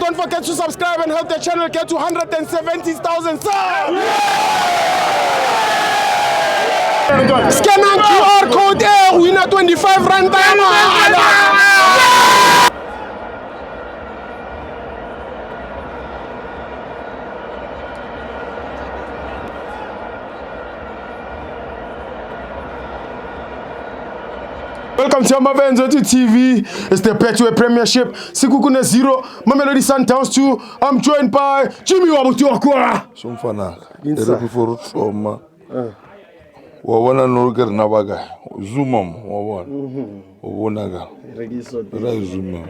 don't forget to subscribe and help the channel get to 170,000 subs. Scan on QR code winner 25 rand. Welcome to Mavenzo TV. It's the Betway Premiership. Sikukune 0, Mamelodi Sundowns 2. I'm joined by Jimmy Wabutuakwa. Somfanaka. Era before trauma. Wawana Norger Nabaga. Zumam, Wawan. Wawonaga. Zumam.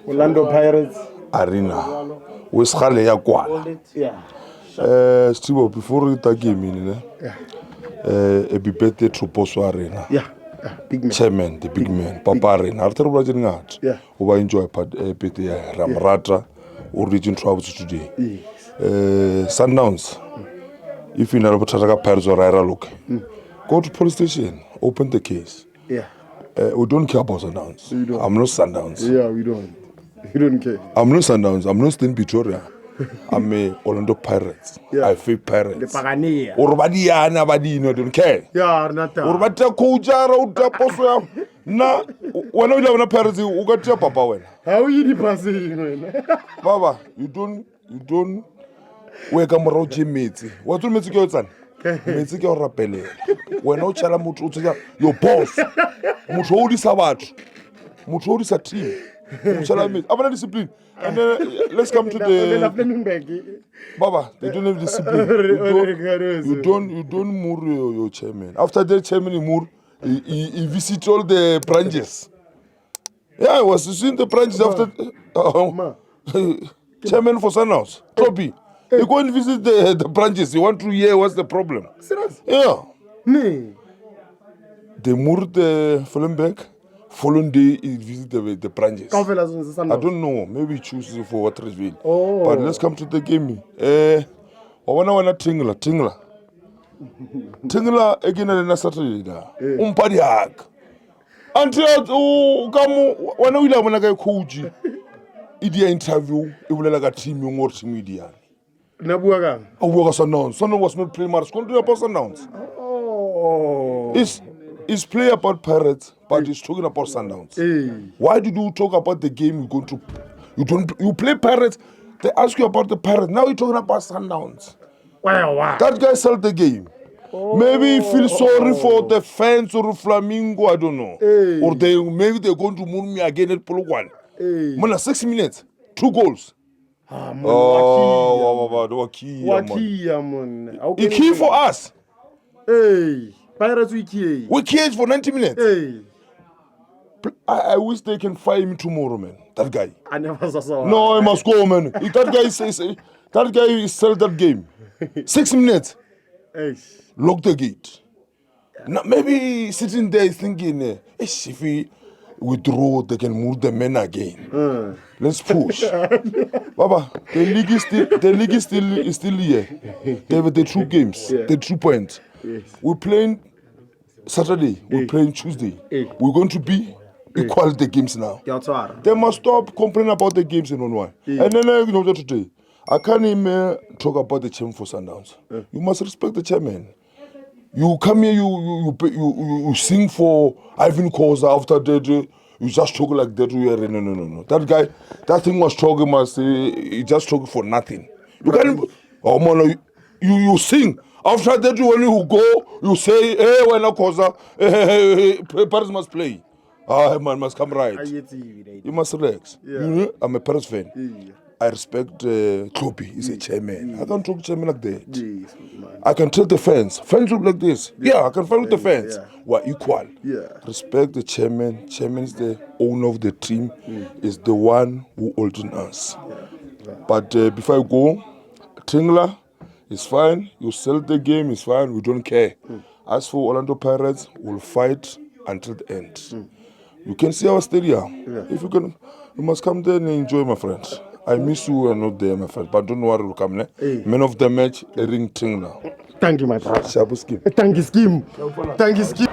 Orlando Pirates. Arena. Weskhale yakwa. Yeah. Stibo before the game, Ebipete Truposo Arena. Yeah. Big man. Chairman, the big man, Papa Arena. After watching that, we enjoy Pete Ramrata, origin travels today. Sundowns. If you never put a Pirates or Ira look, go to police station, open the case. Yeah. We don't care about Sundowns. I'm not Sundowns. Yeah, we don't. You don't care. I'm not Sundowns. I'm not staying Victoria. I'm a Orlando Pirates. Yeah. I feel Pirates. The Pagania. Urbadiana Badino don't care. Yeah, not that. Urbata Kujara Utaposa. Na when you have a Pirates, you got your papa when. How are you passing? Baba, you don't wake up Roger Mate. What do you make your son? Make your rappele. When no chalamutu, your boss. Mutori Sabat. Mutori sa team. Chalamit. I'm not discipline. And then let's come to the Baba. They don't have discipline. You don't move your chairman. After the chairman he visit all the branches. Yeah, I was seeing the branches after chairman for Sundowns. Toby. You go and visit the branches. You want to hear what's the problem. Serious? Yeah. Nee. They moved the Fullenbeck. Following day, he visited the branches. I don't know. Maybe choose for what reason. Oh. But let's come to the game. I wanna Tingler. Tingler again on Saturday. Umpadi hag. Until come when we have a coach. Idia interview. It will like a team you more media. Nabuaga. I was announced. Someone was not playing much. Continue to announced. Oh. It's play about Pirates, but it's talking about Sundowns. Why did you talk about the game you're going to? You play Pirates. They ask you about the Pirates. Now you're talking about Sundowns. Wow. That guy sold the game. Maybe he feels sorry for the fans or Flamingo. I don't know. Or maybe they're going to move me again at Polokwane. Mona 6 minutes, 2 goals. Wakia, man. He key for us. Pirates wiki. We caged for 90 minutes. I wish they can fire him tomorrow, man. That guy. I never saw. No, I must go, man. If that guy says that guy sell that game. 6 minutes. Lock the gate. Now, maybe sitting there thinking, if we withdraw, they can move the men again. Let's push. Baba, the league is still here. They have the 2 games, the 2 points. Yes. We're playing Saturday, we're playing Tuesday. We're going to be equal the games now. They must stop complaining about the games in one. And then you know today, I can't even talk about the chairman for Sundowns. You must respect the chairman. You come here, you sing for Ivan Koza after that. You just talk like that. No. That guy, that thing was talking. He just talking for nothing. You can't. Oh man, you sing. After that, when you go, you say, hey, when I Koza, Paris must play. Man must come right. You must relax. You know, I'm a Paris fan. I respect Kloppy. He's a chairman. I can't talk to chairman like that. I can tell the fans look like this. I can fight with the fans. We're equal. Respect the chairman. Chairman is the owner of the team. Is the one who holding us. But before I go, Tingler is fine. You sell the game, it's fine. We don't care. As for Orlando Pirates, we'll fight until the end. You can see our stadium. If you can, you must come there and enjoy, my friend. I miss you and not there, my friend. But don't worry, we'll come there. Man of the match, Ring Tingler. Thank you, my brother. Shabu Scheme. Thank you, Scheme.